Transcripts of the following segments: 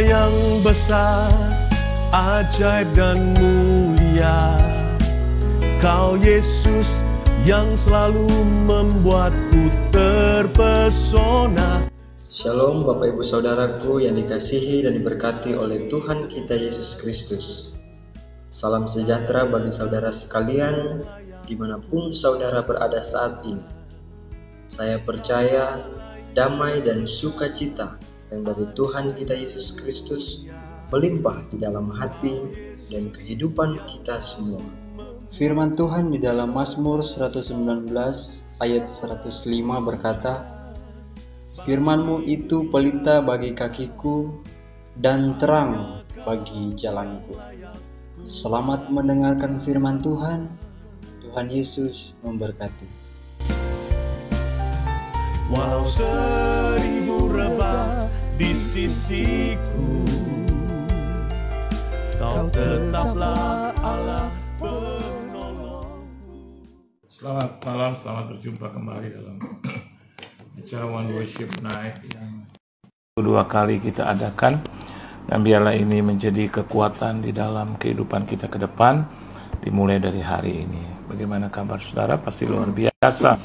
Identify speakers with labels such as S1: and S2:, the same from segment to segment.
S1: yang besar, ajaib dan mulia. Kau Yesus yang selalu membuatku terpesona.
S2: Shalom Bapak Ibu Saudaraku yang dikasihi dan diberkati oleh Tuhan kita Yesus Kristus. Salam sejahtera bagi saudara sekalian dimanapun saudara berada saat ini. Saya percaya damai dan sukacita yang dari Tuhan kita Yesus Kristus melimpah di dalam hati dan kehidupan kita semua.
S3: Firman Tuhan di dalam Mazmur 119 ayat 105 berkata, "Firman-Mu itu pelita bagi kakiku dan terang bagi jalanku." Selamat mendengarkan firman Tuhan. Tuhan Yesus memberkati.
S1: Walau 1000 rebah di sisiku, Kau tetaplah Allah penolongku.
S4: Selamat malam, selamat berjumpa kembali dalam acara One Worship Night yang kedua kali kita adakan. Dan biarlah ini menjadi kekuatan di dalam kehidupan kita ke depan, dimulai dari hari ini. Bagaimana kabar saudara? Pasti luar biasa.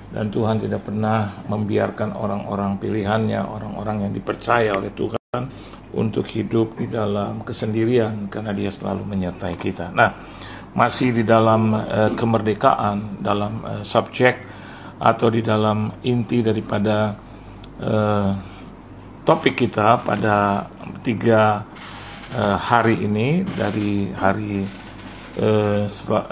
S4: Dan Tuhan tidak pernah membiarkan orang-orang pilihannya, orang-orang yang dipercaya oleh Tuhan untuk hidup di dalam kesendirian, karena Dia selalu menyertai kita. Nah, masih di dalam kemerdekaan, dalam subjek atau di dalam inti daripada topik kita pada 3 hari ini, dari hari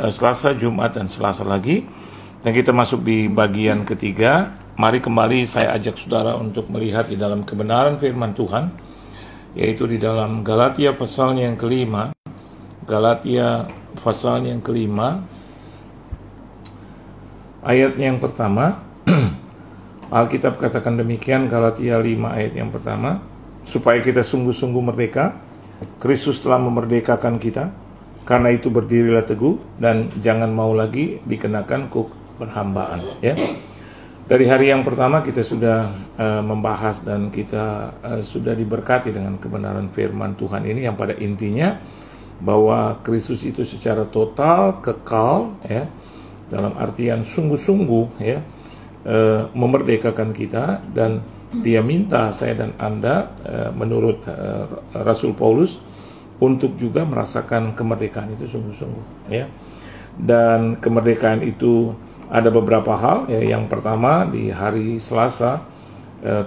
S4: Selasa, Jumat, dan Selasa lagi. Dan kita masuk di bagian ketiga. Mari kembali saya ajak saudara untuk melihat di dalam kebenaran firman Tuhan, yaitu di dalam Galatia pasalnya yang kelima. Galatia pasalnya yang kelima, ayat yang pertama. Alkitab katakan demikian, Galatia 5 ayat yang pertama, supaya kita sungguh-sungguh merdeka, Kristus telah memerdekakan kita, karena itu berdirilah teguh dan jangan mau lagi dikenakan perhambaan. Ya, dari hari yang pertama kita sudah membahas dan kita sudah diberkati dengan kebenaran firman Tuhan ini, yang pada intinya bahwa Kristus itu secara total kekal, ya, dalam artian sungguh-sungguh, ya, memerdekakan kita, dan Dia minta saya dan Anda menurut Rasul Paulus untuk juga merasakan kemerdekaan itu sungguh-sungguh, ya. Dan kemerdekaan itu ada beberapa hal, ya. Yang pertama, di hari Selasa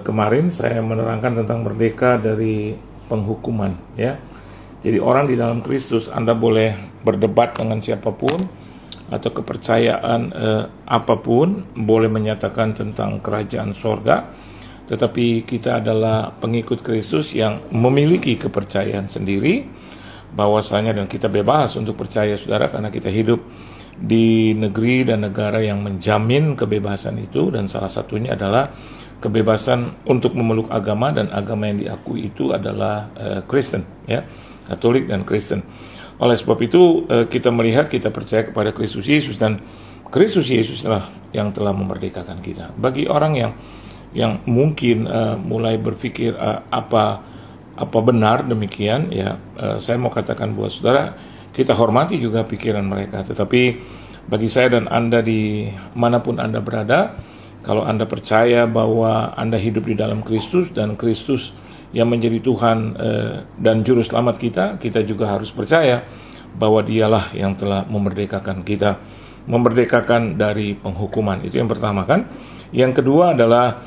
S4: kemarin saya menerangkan tentang merdeka dari penghukuman, ya. Jadi orang di dalam Kristus, Anda boleh berdebat dengan siapapun atau kepercayaan apapun, boleh menyatakan tentang kerajaan sorga, tetapi kita adalah pengikut Kristus yang memiliki kepercayaan sendiri bahwasanya, dan kita bebas untuk percaya saudara, karena kita hidup di negeri dan negara yang menjamin kebebasan itu, dan salah satunya adalah kebebasan untuk memeluk agama, dan agama yang diakui itu adalah Kristen, ya, Katolik dan Kristen. Oleh sebab itu kita melihat, kita percaya kepada Kristus Yesus, dan Kristus Yesus lah yang telah memerdekakan kita. Bagi orang yang mungkin mulai berpikir apa benar demikian, ya, saya mau katakan buat saudara, kita hormati juga pikiran mereka. Tetapi bagi saya dan Anda di manapun Anda berada, kalau Anda percaya bahwa Anda hidup di dalam Kristus, dan Kristus yang menjadi Tuhan dan Juru Selamat kita juga harus percaya bahwa Dialah yang telah memerdekakan kita, memerdekakan dari penghukuman. Itu yang pertama, kan. Yang kedua adalah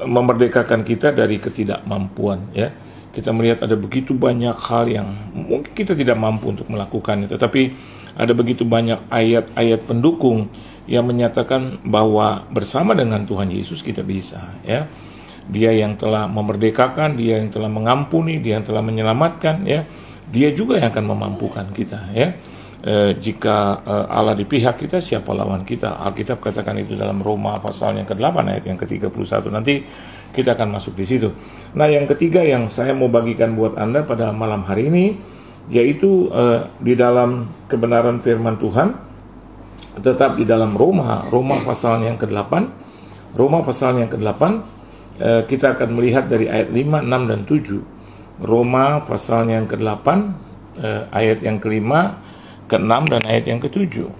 S4: memerdekakan kita dari ketidakmampuan, ya. Kita melihat ada begitu banyak hal yang mungkin kita tidak mampu untuk melakukannya, tetapi ada begitu banyak ayat-ayat pendukung yang menyatakan bahwa bersama dengan Tuhan Yesus kita bisa, ya. Dia yang telah memerdekakan, Dia yang telah mengampuni, Dia yang telah menyelamatkan, ya. Dia juga yang akan memampukan kita, ya. Jika Allah di pihak kita, siapa lawan kita? Alkitab katakan itu dalam Roma pasal yang ke-8 ayat yang ke-31. Nanti kita akan masuk di situ. Nah, yang ketiga yang saya mau bagikan buat Anda pada malam hari ini, yaitu di dalam kebenaran firman Tuhan, tetap di dalam Roma pasal yang ke-8. Roma pasal yang ke-8, kita akan melihat dari ayat 5, 6, dan 7. Roma pasal yang ke-8, ayat yang ke-5, ke-6, dan ayat yang ke-7.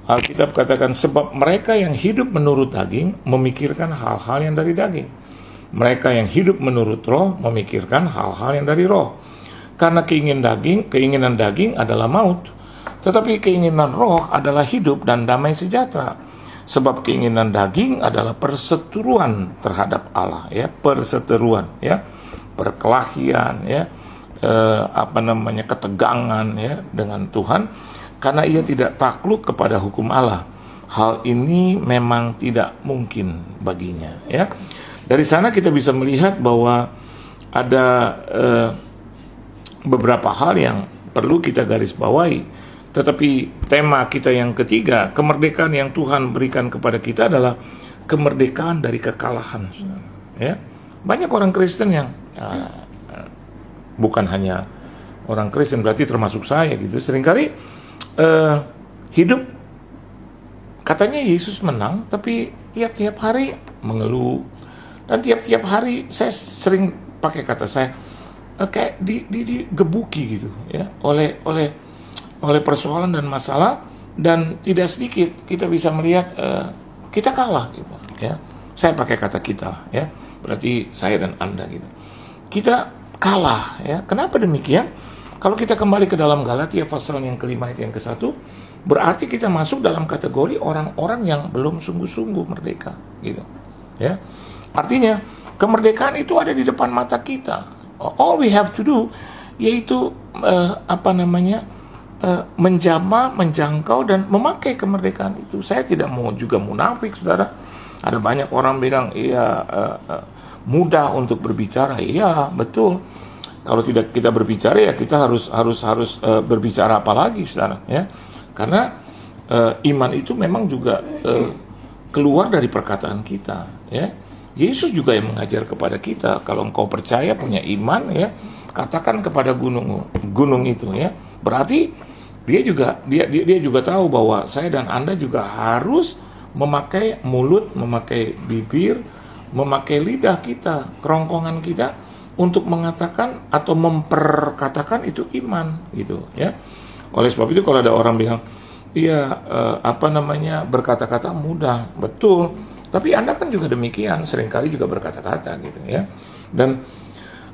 S4: Alkitab katakan, sebab mereka yang hidup menurut daging memikirkan hal-hal yang dari daging. Mereka yang hidup menurut roh memikirkan hal-hal yang dari roh. Karena keinginan daging adalah maut, tetapi keinginan roh adalah hidup dan damai sejahtera. Sebab keinginan daging adalah perseteruan terhadap Allah, ya, perseteruan, ya, perkelahian, ya, ketegangan, ya, dengan Tuhan, karena ia tidak takluk kepada hukum Allah. Hal ini memang tidak mungkin baginya, ya. Dari sana kita bisa melihat bahwa ada beberapa hal yang perlu kita garis bawahi. Tetapi tema kita yang ketiga, kemerdekaan yang Tuhan berikan kepada kita adalah kemerdekaan dari kekalahan. Ya, banyak orang Kristen yang bukan hanya orang Kristen, berarti termasuk saya gitu. Seringkali hidup katanya Yesus menang, tapi tiap-tiap hari mengeluh, dan tiap-tiap hari saya sering pakai kata saya kayak digebuki gitu, ya, oleh persoalan dan masalah, dan tidak sedikit kita bisa melihat kita kalah gitu, ya. Saya pakai kata kita, ya, berarti saya dan Anda gitu. Kita kalah, ya. Kenapa demikian? Kalau kita kembali ke dalam Galatia pasal yang ke-5 ayat yang ke-1, berarti kita masuk dalam kategori orang-orang yang belum sungguh-sungguh merdeka gitu, ya. Artinya kemerdekaan itu ada di depan mata kita. All we have to do yaitu menjamah, menjangkau, dan memakai kemerdekaan itu. Saya tidak mau juga munafik, saudara. Ada banyak orang bilang, iya, mudah untuk berbicara. Iya, betul. Kalau tidak kita berbicara, ya kita harus berbicara apa lagi, saudara? Ya, karena iman itu memang juga keluar dari perkataan kita. Ya, Yesus juga yang mengajar kepada kita. Kalau engkau percaya, punya iman, ya, katakan kepada gunung itu, ya. Berarti dia juga tahu bahwa saya dan Anda juga harus memakai mulut, memakai bibir, memakai lidah kita, kerongkongan kita untuk mengatakan atau memperkatakan itu iman gitu, ya. Oleh sebab itu kalau ada orang bilang, iya, berkata-kata mudah, betul. Tapi Anda kan juga demikian, seringkali juga berkata-kata gitu, ya. Dan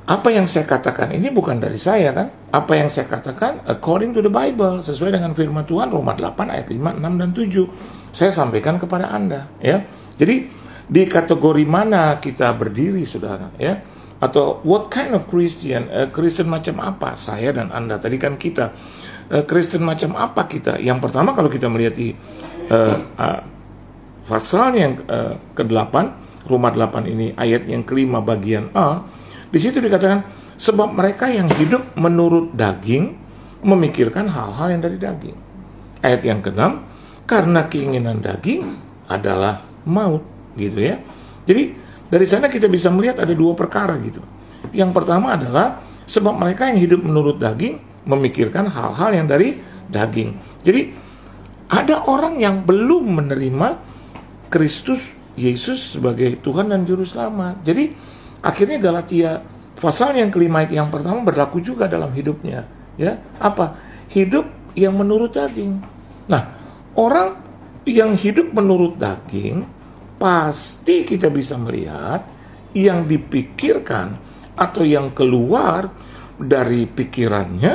S4: apa yang saya katakan ini bukan dari saya kan. Apa yang saya katakan according to the Bible, sesuai dengan firman Tuhan, Roma 8 ayat 5, 6, dan 7. Saya sampaikan kepada Anda, ya. Jadi di kategori mana kita berdiri, saudara, ya? Atau what kind of Christian? Kristen macam apa saya dan Anda? Tadi kan kita Kristen macam apa kita? Yang pertama, kalau kita melihat di pasal yang ke-8, Roma 8 ini, ayat yang ke-5 bagian A, di situ dikatakan, sebab mereka yang hidup menurut daging memikirkan hal-hal yang dari daging. Ayat yang ke-6, karena keinginan daging adalah maut, gitu, ya. Jadi dari sana kita bisa melihat ada dua perkara gitu. Yang pertama adalah sebab mereka yang hidup menurut daging memikirkan hal-hal yang dari daging. Jadi ada orang yang belum menerima Kristus Yesus sebagai Tuhan dan Juru Selamat. Jadi akhirnya Galatia pasal yang ke-5 ayat yang pertama berlaku juga dalam hidupnya, ya. Apa? Hidup yang menurut daging. Nah, orang yang hidup menurut daging pasti kita bisa melihat yang dipikirkan atau yang keluar dari pikirannya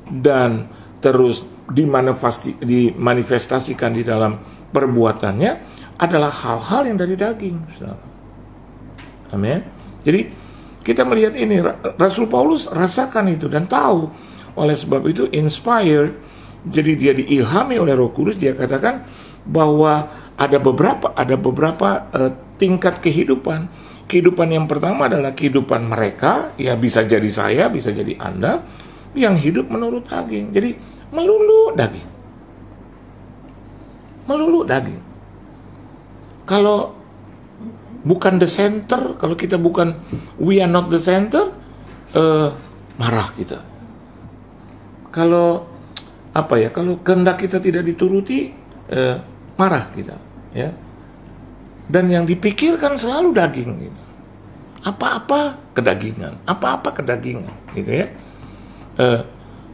S4: dan terus dimanifestasikan di dalam perbuatannya adalah hal-hal yang dari daging. Amin. Jadi kita melihat ini, Rasul Paulus rasakan itu dan tahu. Oleh sebab itu inspired, jadi dia diilhami oleh Roh Kudus. Dia katakan bahwa ada beberapa tingkat kehidupan. Kehidupan yang pertama adalah kehidupan mereka, ya bisa jadi saya, bisa jadi Anda, yang hidup menurut daging. Jadi melulu daging. Melulu daging. Kalau bukan the center, kalau kita bukan, we are not the center, marah kita. Kalau kalau kehendak kita tidak dituruti, marah kita, ya. Dan yang dipikirkan selalu daging gitu. Apa-apa kedagingan. Apa-apa kedagingan, gitu ya.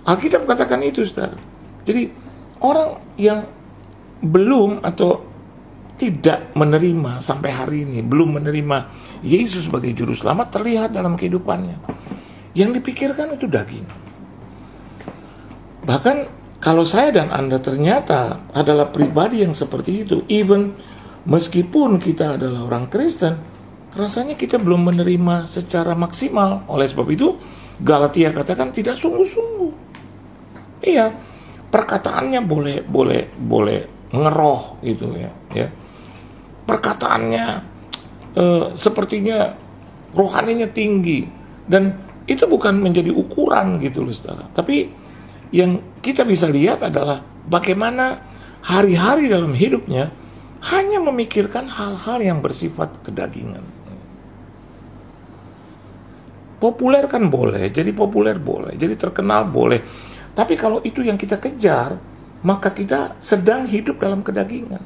S4: Alkitab katakan itu, saudara. Jadi orang yang belum atau tidak menerima sampai hari ini, belum menerima Yesus sebagai juru selamat, terlihat dalam kehidupannya. Yang dipikirkan itu daging. Bahkan kalau saya dan Anda ternyata adalah pribadi yang seperti itu, even meskipun kita adalah orang Kristen, rasanya kita belum menerima secara maksimal. Oleh sebab itu, Galatia katakan tidak sungguh-sungguh. Iya, perkataannya boleh ngeroh gitu ya. Perkataannya sepertinya rohaninya tinggi, dan itu bukan menjadi ukuran gitu loh, saudara. Tapi yang kita bisa lihat adalah bagaimana hari-hari dalam hidupnya hanya memikirkan hal-hal yang bersifat kedagingan. Populer kan boleh, jadi populer boleh, jadi terkenal boleh. Tapi kalau itu yang kita kejar, maka kita sedang hidup dalam kedagingan.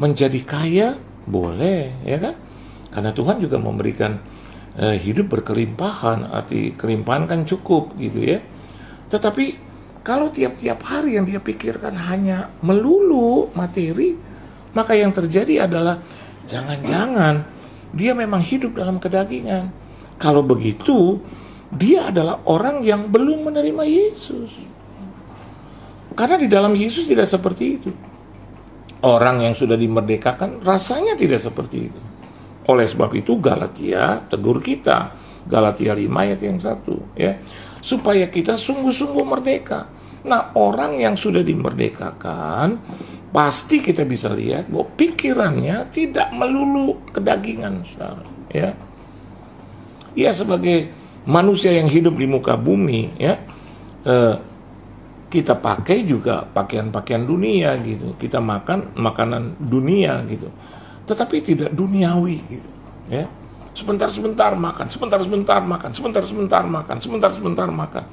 S4: Menjadi kaya boleh, ya kan? Karena Tuhan juga memberikan hidup berkelimpahan, arti kelimpahan kan cukup gitu ya. Tetapi kalau tiap-tiap hari yang dia pikirkan hanya melulu materi, maka yang terjadi adalah jangan-jangan dia memang hidup dalam kedagingan. Kalau begitu, dia adalah orang yang belum menerima Yesus. Karena di dalam Yesus tidak seperti itu. Orang yang sudah dimerdekakan rasanya tidak seperti itu. Oleh sebab itu Galatia tegur kita, Galatia 5 ayat yang 1 ya, supaya kita sungguh-sungguh merdeka. Nah, orang yang sudah dimerdekakan, pasti kita bisa lihat bahwa pikirannya tidak melulu kedagingan, saudara, ya. Ia sebagai manusia yang hidup di muka bumi, ya, kita pakai juga pakaian-pakaian dunia gitu, kita makan makanan dunia gitu. Tetapi tidak duniawi gitu, ya. Sebentar-sebentar makan, sebentar-sebentar makan, sebentar-sebentar makan, sebentar-sebentar makan.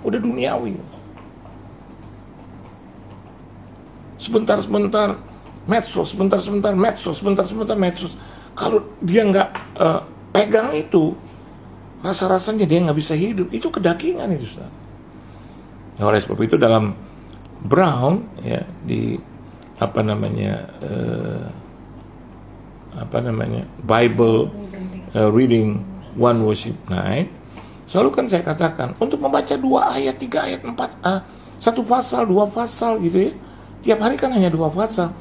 S4: Udah duniawi. Sebentar-sebentar medsos, sebentar-sebentar medsos, sebentar-sebentar medsos. Kalau dia nggak pegang itu, rasa-rasanya dia nggak bisa hidup. Itu kedagingan itu, saudara. Ya, oleh sebab itu dalam Brown, ya, di Bible Reading One Worship Night, selalu kan saya katakan untuk membaca 2 ayat, 3 ayat, 4 1 pasal, 2 pasal gitu ya. Tiap hari kan hanya 2 pasal.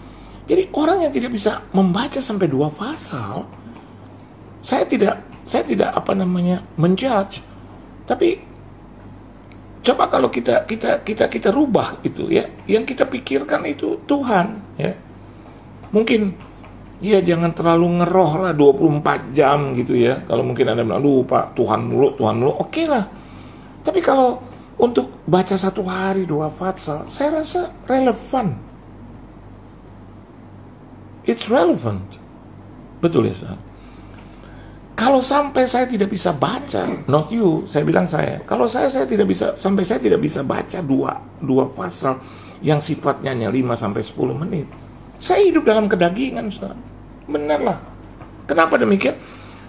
S4: Jadi orang yang tidak bisa membaca sampai 2 pasal, saya tidak menjudge. Tapi coba kalau kita rubah itu ya, yang kita pikirkan itu Tuhan ya. Mungkin ya jangan terlalu ngeroh lah 24 jam gitu ya. Kalau mungkin Anda bilang, aduh Pak, Tuhan mulu, oke lah. Tapi kalau untuk baca 1 hari 2 pasal, saya rasa relevan. It's relevant. Betul ya, saudara? Kalau sampai saya tidak bisa baca, not you, saya bilang saya. Kalau saya tidak bisa, sampai saya tidak bisa baca 2 pasal yang sifatnya hanya 5 sampai 10 menit. Saya hidup dalam kedagingan, saudara. Benar lah. Kenapa demikian?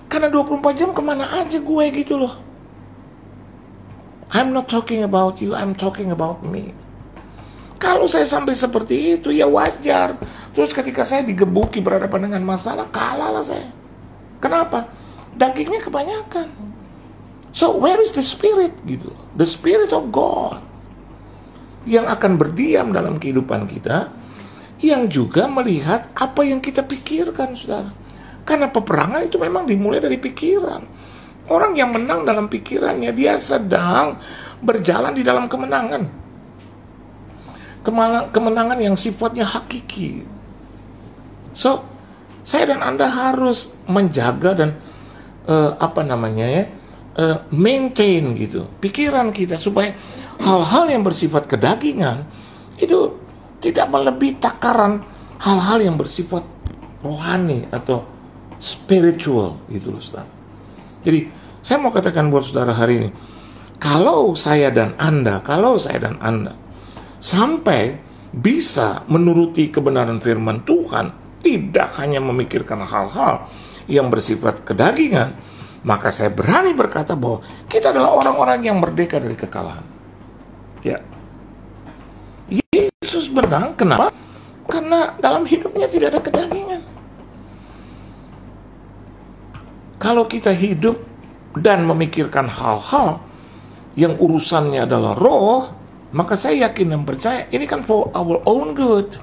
S4: Karena 24 jam kemana aja gue gitu loh. I'm not talking about you, I'm talking about me. Kalau saya sampai seperti itu, ya wajar. Terus ketika saya digebuki berhadapan dengan masalah, kalah lah saya. Kenapa? Dagingnya kebanyakan. So where is the spirit gitu? The spirit of God yang akan berdiam dalam kehidupan kita, yang juga melihat apa yang kita pikirkan, saudara. Karena peperangan itu memang dimulai dari pikiran. Orang yang menang dalam pikirannya, dia sedang berjalan di dalam kemenangan. Kemenangan yang sifatnya hakiki. So, saya dan Anda harus menjaga dan maintain gitu pikiran kita, supaya hal-hal yang bersifat kedagingan itu tidak melebihi takaran hal-hal yang bersifat rohani atau spiritual gitu loh, saudara. Jadi saya mau katakan buat saudara hari ini, kalau saya dan Anda sampai bisa menuruti kebenaran firman Tuhan, tidak hanya memikirkan hal-hal yang bersifat kedagingan, maka saya berani berkata bahwa kita adalah orang-orang yang merdeka dari kekalahan. Ya. Yesus menang, kenapa? Karena dalam hidupnya tidak ada kedagingan. Kalau kita hidup dan memikirkan hal-hal yang urusannya adalah roh, maka saya yakin dan percaya ini kan for our own good,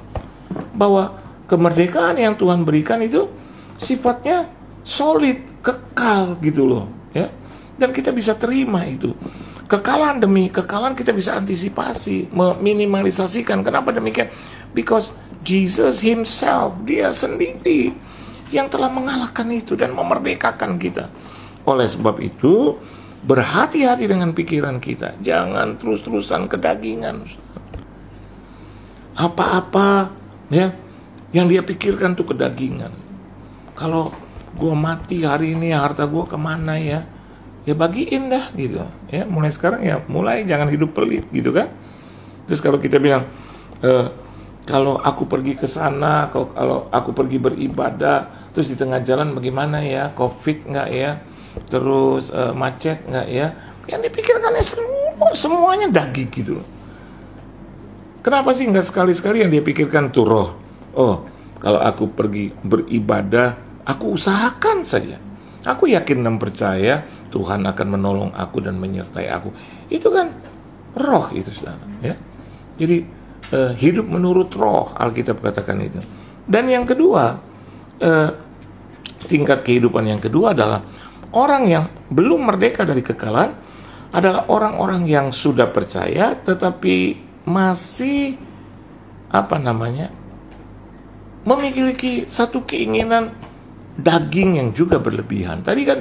S4: bahwa kemerdekaan yang Tuhan berikan itu sifatnya solid, kekal gitu loh, ya. Dan kita bisa terima itu. Kekalahan demi kekalahan kita bisa antisipasi, meminimalisasikan. Kenapa demikian? Because Jesus himself, dia sendiri yang telah mengalahkan itu dan memerdekakan kita. Oleh sebab itu, berhati-hati dengan pikiran kita. Jangan terus-terusan kedagingan. Apa-apa ya yang dia pikirkan tuh kedagingan. Kalau gue mati hari ini, harta gue kemana ya? Ya bagiin dah gitu. Ya mulai sekarang ya mulai jangan hidup pelit gitu kan. Terus kalau kita bilang kalau aku pergi ke sana, kalau aku pergi beribadah, terus di tengah jalan bagaimana ya? Covid nggak ya? Terus macet nggak ya? Yang dipikirkannya semuanya daging gitu. Kenapa sih nggak sekali-sekali yang dia pikirkan tuh roh? Oh, kalau aku pergi beribadah, aku usahakan saja. Aku yakin dan percaya Tuhan akan menolong aku dan menyertai aku. Itu kan roh itu, saudara. Ya. Jadi hidup menurut roh, Alkitab katakan itu. Dan yang kedua, tingkat kehidupan yang kedua adalah orang yang belum merdeka dari kekalahan adalah orang-orang yang sudah percaya tetapi masih memiliki satu keinginan daging yang juga berlebihan. Tadi kan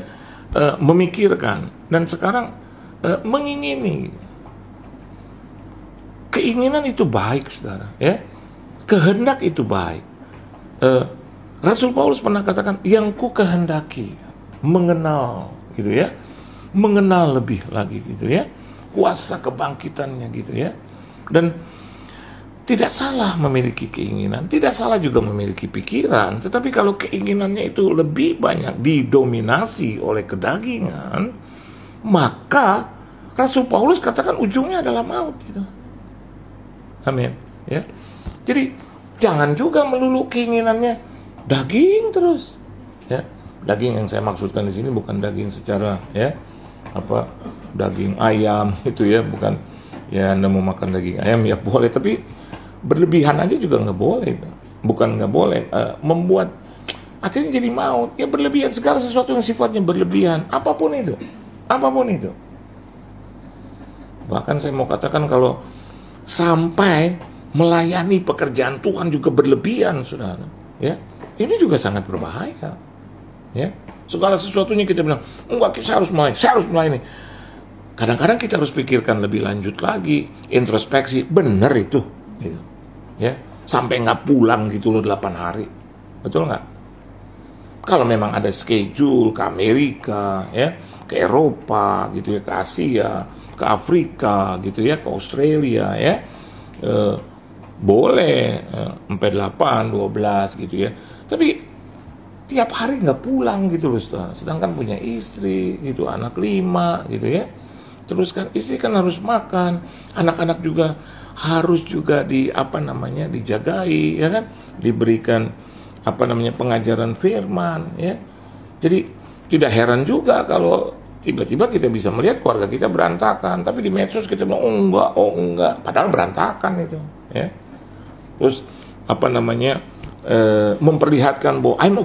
S4: memikirkan dan sekarang mengingini. Keinginan itu baik, saudara. Ya, kehendak itu baik. Rasul Paulus pernah katakan, yang ku kehendaki mengenal, gitu ya, mengenal lebih lagi, gitu ya, kuasa kebangkitannya, gitu ya. Dan tidak salah memiliki keinginan, tidak salah juga memiliki pikiran, tetapi kalau keinginannya itu lebih banyak didominasi oleh kedagingan, maka Rasul Paulus katakan ujungnya adalah maut itu. Amin. Ya. Jadi jangan juga melulu keinginannya daging terus. Ya. Daging yang saya maksudkan di sini bukan daging secara daging ayam itu ya, bukan ya Anda mau makan daging ayam ya boleh, tapi berlebihan aja juga nggak boleh. Bukan nggak boleh, membuat akhirnya jadi maut. Ya berlebihan, segala sesuatu yang sifatnya berlebihan, apapun itu. Bahkan saya mau katakan kalau sampai melayani pekerjaan Tuhan juga berlebihan, saudara. Ya, ini juga sangat berbahaya. Ya, segala sesuatunya kita bilang, enggak, saya harus melayani. Kadang-kadang kita harus pikirkan lebih lanjut lagi, introspeksi, benar itu. Gitu. Ya, sampai nggak pulang gitu loh 8 hari, betul nggak? Kalau memang ada schedule ke Amerika, ya, ke Eropa, gitu ya, ke Asia, ke Afrika, gitu ya, ke Australia, ya, boleh 48, 12, gitu ya. Tapi tiap hari nggak pulang gitu loh, sedangkan punya istri, gitu, anak 5, gitu ya. Terus kan istri kan harus makan, anak-anak juga harus juga dijagai, ya kan, diberikan pengajaran firman, ya. Jadi tidak heran juga kalau tiba-tiba kita bisa melihat keluarga kita berantakan, tapi di medsos kita bilang oh enggak, padahal berantakan itu, ya. Terus memperlihatkan bahwa I'm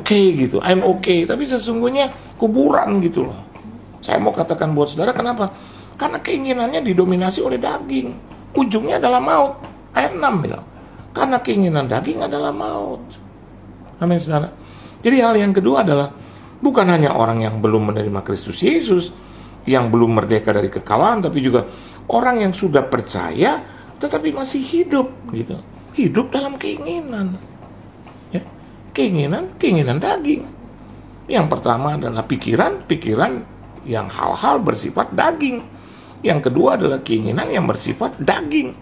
S4: okay, tapi sesungguhnya kuburan gitu loh. Saya mau katakan buat saudara, kenapa? Karena keinginannya didominasi oleh daging. Ujungnya adalah maut. Ayat 6 bilang, karena keinginan daging adalah maut. Amin, saudara. Jadi hal yang kedua adalah bukan hanya orang yang belum menerima Kristus Yesus, yang belum merdeka dari kekalahan, tapi juga orang yang sudah percaya tetapi masih hidup gitu. Hidup dalam keinginan. Ya. Keinginan daging. Yang pertama adalah pikiran yang hal-hal bersifat daging. Yang kedua adalah keinginan yang bersifat daging.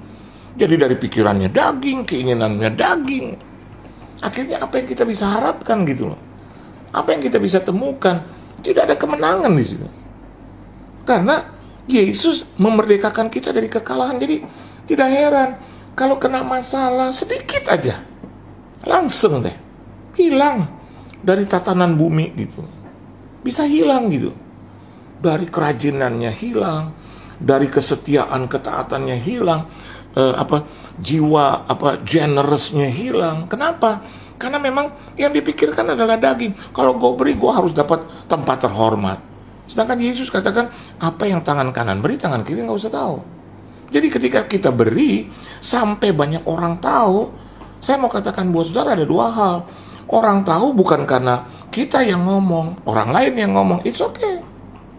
S4: Jadi dari pikirannya daging, keinginannya daging. Akhirnya apa yang kita bisa harapkan gitu loh. Apa yang kita bisa temukan? Tidak ada kemenangan di situ. Karena Yesus memerdekakan kita dari kekalahan. Jadi tidak heran kalau kena masalah sedikit aja, langsung deh hilang dari tatanan bumi gitu. Bisa hilang gitu. Dari kerajinannya hilang, dari kesetiaan ketaatannya hilang, jiwa generousnya hilang. Kenapa? Karena memang yang dipikirkan adalah daging. Kalau gue beri, gue harus dapat tempat terhormat. Sedangkan Yesus katakan, apa yang tangan kanan beri, tangan kiri nggak usah tahu. Jadi ketika kita beri, sampai banyak orang tahu, saya mau katakan buat saudara ada dua hal. Orang tahu bukan karena kita yang ngomong, orang lain yang ngomong, it's okay.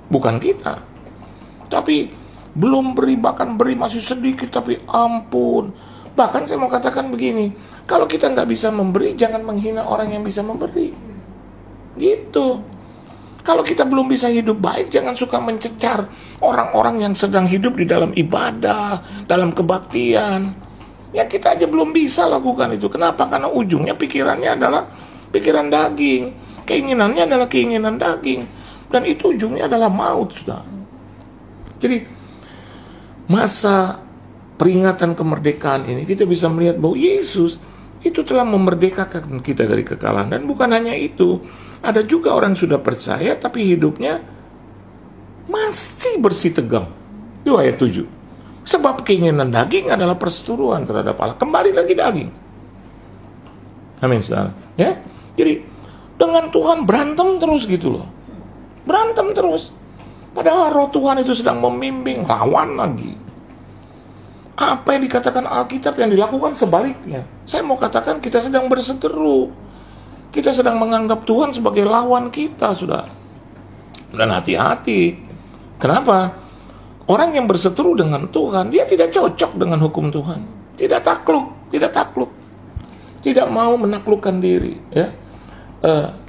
S4: Bukan kita. Tapi belum beri, bahkan beri masih sedikit, tapi ampun. Bahkan saya mau katakan begini, kalau kita nggak bisa memberi, jangan menghina orang yang bisa memberi. Gitu. Kalau kita belum bisa hidup baik, jangan suka mencecar orang-orang yang sedang hidup di dalam ibadah, dalam kebaktian. Ya kita aja belum bisa lakukan itu. Kenapa? Karena ujungnya pikirannya adalah pikiran daging. Keinginannya adalah keinginan daging. Dan itu ujungnya adalah maut, sudah. Jadi masa peringatan kemerdekaan ini kita bisa melihat bahwa Yesus itu telah memerdekakan kita dari kekalahan. Dan bukan hanya itu, ada juga orang sudah percaya tapi hidupnya masih bersih tegang. Itu ayat 7. Sebab keinginan daging adalah perseteruan terhadap Allah. Kembali lagi daging. Amin, saudara. Ya? Jadi dengan Tuhan berantem terus gitu loh. Berantem terus. Padahal roh Tuhan itu sedang membimbing, lawan lagi. Apa yang dikatakan Alkitab yang dilakukan sebaliknya. Saya mau katakan kita sedang berseteru. Kita sedang menganggap Tuhan sebagai lawan kita, sudah. Dan hati-hati. Kenapa? Orang yang berseteru dengan Tuhan, dia tidak cocok dengan hukum Tuhan. Tidak takluk. Tidak mau menaklukkan diri. Ya.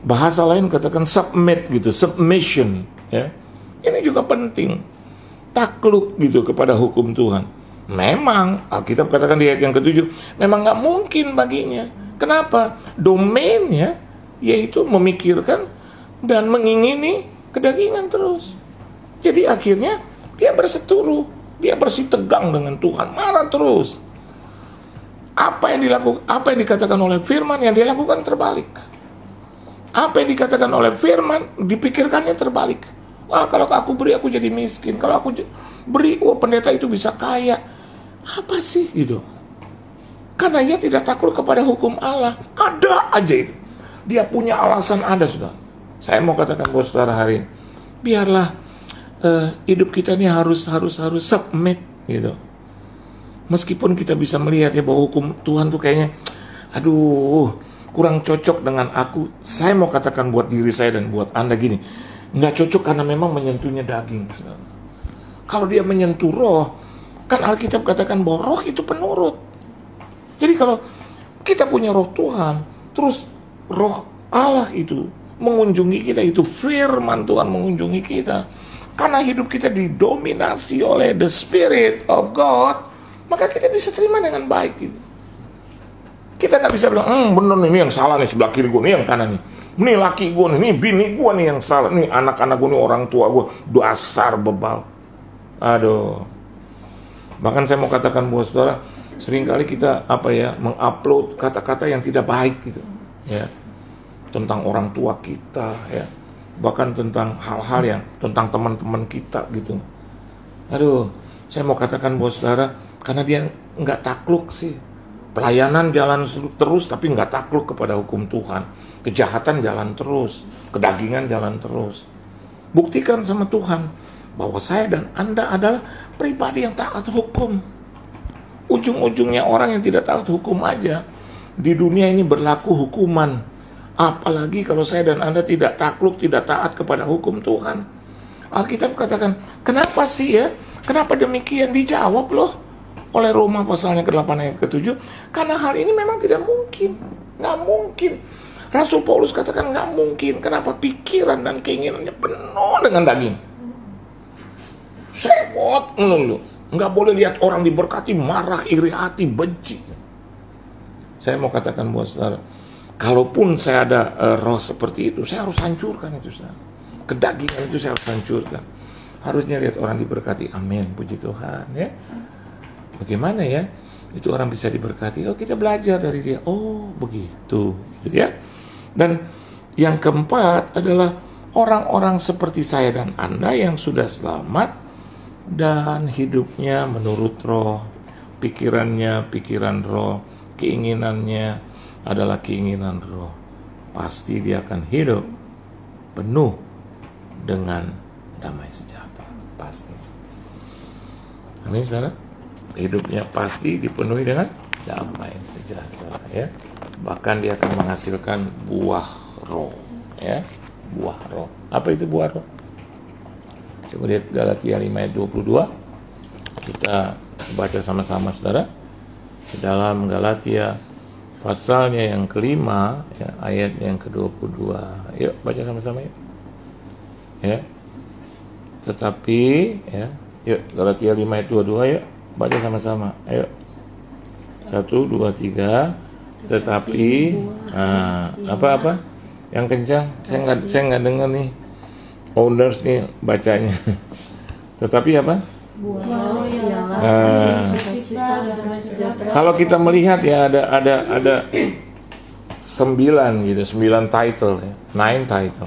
S4: Bahasa lain katakan submit gitu, submission. Ya. Ini juga penting. Takluk gitu kepada hukum Tuhan. Memang, Alkitab katakan di ayat yang ke-7, memang gak mungkin baginya. Kenapa? Domainnya yaitu memikirkan dan mengingini kedagingan terus. Jadi akhirnya dia berseteru, dia bersitegang dengan Tuhan, marah terus. Apa yang dikatakan oleh firman yang dia lakukan terbalik. Apa yang dikatakan oleh firman dipikirkannya terbalik. Wah, kalau aku beri aku jadi miskin, kalau aku beri pendeta itu bisa kaya. Apa sih gitu? Karena ia tidak takluk kepada hukum Allah. Ada aja itu. Dia punya alasan ada, sudah. Saya mau katakan buat saudara hari ini, biarlah hidup kita ini harus submit gitu. Meskipun kita bisa melihat ya bahwa hukum Tuhan tuh kayaknya kurang cocok dengan aku. Saya mau katakan buat diri saya dan buat Anda gini, nggak cocok karena memang menyentuhnya daging. Kalau dia menyentuh roh, kan Alkitab katakan bahwa roh itu penurut. Jadi kalau kita punya roh Tuhan, terus roh Allah itu mengunjungi kita, itu firman Tuhan mengunjungi kita. Karena hidup kita didominasi oleh the Spirit of God, maka kita bisa terima dengan baik gitu. Kita nggak bisa bilang, bener nih, ini yang salah nih, sebelah kiri gue, nih yang kanan nih. Ini laki gue nih, ini bini gue nih yang salah. Nih anak-anak gue nih, orang tua gue, dasar bebal. Aduh. Bahkan saya mau katakan buat saudara, seringkali kita mengupload kata-kata yang tidak baik gitu, ya, tentang orang tua kita, ya, bahkan tentang hal-hal yang tentang teman-teman kita gitu. Aduh, saya mau katakan buat saudara, karena dia nggak takluk sih, pelayanan jalan terus tapi nggak takluk kepada hukum Tuhan, kejahatan jalan terus, kedagingan jalan terus. Buktikan sama Tuhan bahwa saya dan Anda adalah pribadi yang taat hukum. Ujung-ujungnya orang yang tidak taat hukum aja di dunia ini berlaku hukuman. Apalagi kalau saya dan Anda tidak takluk, tidak taat kepada hukum Tuhan. Alkitab katakan, kenapa sih ya? Kenapa demikian? Dijawab loh oleh Roma pasalnya ke-8 ayat ke-7. Karena hal ini memang tidak mungkin. Nggak mungkin. Rasul Paulus katakan nggak mungkin. Kenapa? Pikiran dan keinginannya penuh dengan daging. Sepot melulu. Nggak boleh lihat orang diberkati, marah, iri hati, benci. Saya mau katakan buat saudara, kalaupun saya ada roh seperti itu, saya harus hancurkan itu, saudara. Kedagingan itu saya harus hancurkan. Harusnya lihat orang diberkati, amin, puji Tuhan, ya. Bagaimana ya itu orang bisa diberkati? Oh, kita belajar dari dia. Oh, begitu, gitu ya. Dan yang keempat adalah orang-orang seperti saya dan Anda yang sudah selamat dan hidupnya menurut roh, pikirannya pikiran roh, keinginannya adalah keinginan roh. Pasti dia akan hidup penuh dengan damai sejahtera. Pasti. Amin, saudara. Hidupnya pasti dipenuhi dengan damai sejahtera, ya. Bahkan dia akan menghasilkan buah roh, ya. Buah roh. Apa itu buah roh? Coba lihat Galatia 5 ayat 22. Kita baca sama-sama, saudara. Di dalam Galatia pasalnya yang kelima, ya, ayat yang ke-22. Yuk baca sama-sama, yuk. Ya. Tetapi, ya, yuk Galatia 5 ayat 22, yuk baca sama-sama. Ayo. 1, 2, 3. Tetapi, apa? Yang kencang? Saya nggak dengar nih. Owners nih bacanya. Tetapi apa? Kalau kita melihat ya ada 9 gitu, 9 title ya, 9 title.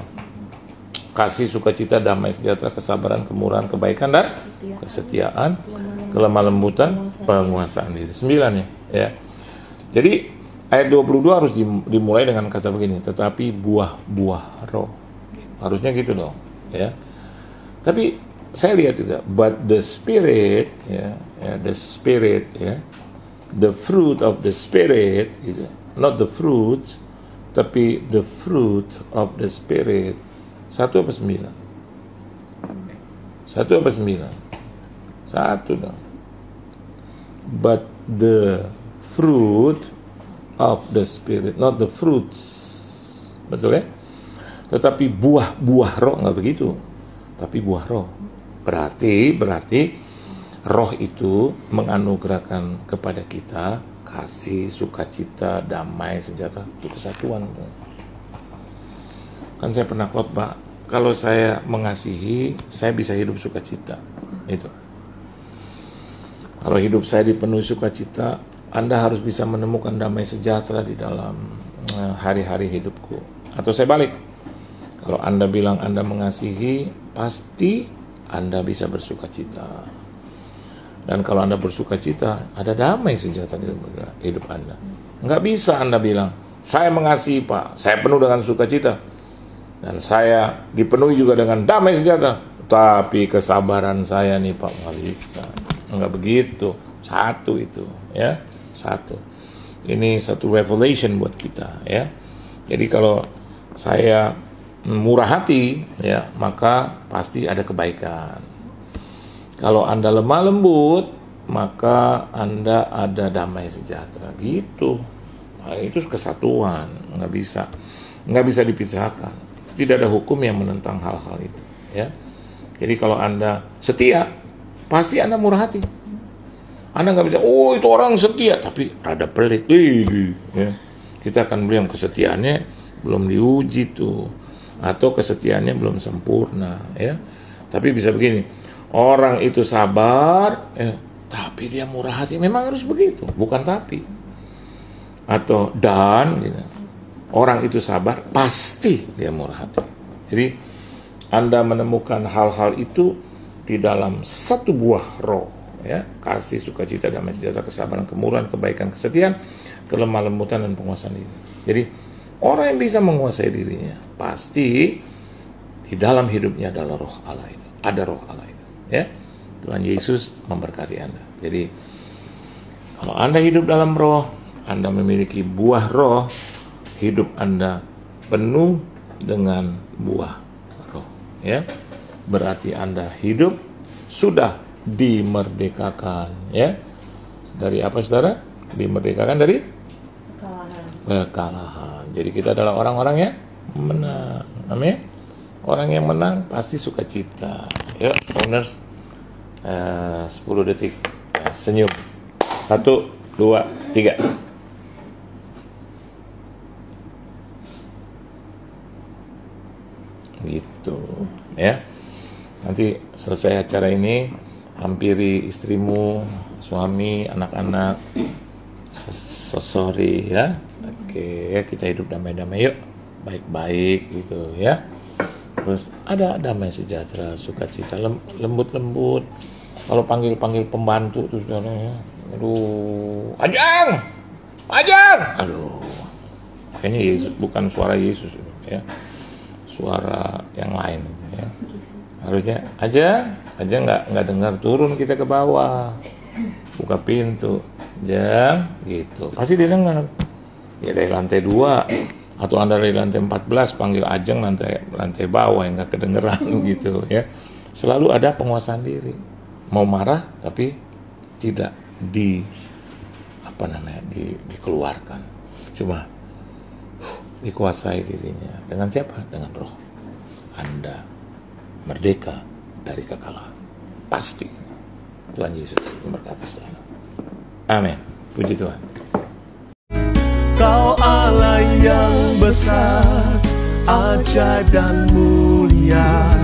S4: Kasih, sukacita, damai sejahtera, kesabaran, kemurahan, kebaikan dan kesetiaan, kelemah lembutan, penguasaan diri. 9 ya. Jadi ayat 22 harus dimulai dengan kata begini, tetapi buah-buah roh. Harusnya gitu dong, ya. Tapi saya lihat juga, but the spirit, the spirit, the fruit of the spirit, gitu. Not the fruits, tapi the fruit of the spirit. 1 apa 9? 1 apa 9? 1 dong. But the fruit of the spirit, not the fruits. Betul ya? Tetapi buah roh, nggak begitu. Tapi buah roh. Berarti roh itu menganugerahkan kepada kita kasih, sukacita, damai, sejahtera, itu kesatuan. Kan saya pernah khotbah, kalau saya mengasihi, saya bisa hidup sukacita. Itu. Kalau hidup saya dipenuhi sukacita, Anda harus bisa menemukan damai sejahtera di dalam hari-hari hidupku. Atau saya balik, kalau Anda bilang Anda mengasihi, pasti Anda bisa bersukacita. Dan kalau Anda bersukacita, ada damai sejahtera di hidup Anda. Nggak bisa Anda bilang, saya mengasihi Pak, saya penuh dengan sukacita, dan saya dipenuhi juga dengan damai sejahtera, tapi kesabaran saya nih Pak, nggak bisa. Nggak begitu. Satu itu, ya. Satu. Ini satu revelation buat kita, ya. Jadi kalau saya murah hati, ya, maka pasti ada kebaikan. Kalau Anda lemah lembut, maka Anda ada damai sejahtera, gitu. Nah, itu kesatuan, nggak bisa dipisahkan. Tidak ada hukum yang menentang hal-hal itu, ya. Jadi kalau Anda setia, pasti Anda murah hati. Anda nggak bisa, oh itu orang setia, tapi rada pelit. Ya. Kita akan bilang kesetiaannya belum diuji tuh, atau kesetiaannya belum sempurna, ya. Tapi bisa begini, orang itu sabar, tapi dia murah hati. Memang harus begitu, bukan tapi. Atau dan, gitu. Orang itu sabar, pasti dia murah hati. Jadi Anda menemukan hal-hal itu di dalam satu buah roh, ya, kasih, sukacita, damai sejahtera, kesabaran, kemurahan, kebaikan, kesetiaan, kelemah lembutan dan penguasaan diri. Jadi orang yang bisa menguasai dirinya pasti di dalam hidupnya adalah roh Allah itu, ada roh Allah itu, ya. Tuhan Yesus memberkati Anda. Jadi kalau Anda hidup dalam roh, Anda memiliki buah roh, hidup Anda penuh dengan buah roh, ya. Berarti Anda hidup sudah dimerdekakan, ya. Dari apa, saudara? Dimerdekakan dari kekalahan. Jadi kita adalah orang-orang yang menang. Amin. Orang yang menang pasti sukacita. Yuk, owners, 10 detik, senyum. 1, 2, 3. ya. Nanti selesai acara ini, hampiri istrimu, suami, anak-anak, sesori ya. Oke, kita hidup damai-damai yuk, baik-baik gitu ya. Terus ada damai sejahtera, sukacita, lembut-lembut. Kalau panggil pembantu tuh ya, aduh, Ajang, aduh, kayaknya Yesus, bukan suara Yesus ya, suara yang lain ya. Harusnya aja nggak dengar, turun kita ke bawah, buka pintu, Jang, gitu, pasti dia dengar. Ya dari lantai 2 atau Anda dari lantai 14 panggil Ajeng lantai bawah yang nggak kedengeran gitu ya. Selalu ada penguasaan diri, mau marah tapi tidak dikeluarkan, cuma dikuasai dirinya. Dengan siapa? Dengan Roh. Anda merdeka dari kekalahan. Pasti. Tuhan Yesus memberkati saudara. Amin. Puji Tuhan.
S1: Kau Allah yang besar, ajaib dan mulia.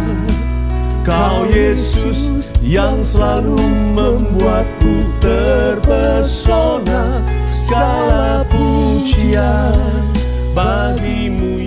S1: Kau Yesus yang selalu membuatku terpesona. Segala pujian bagimu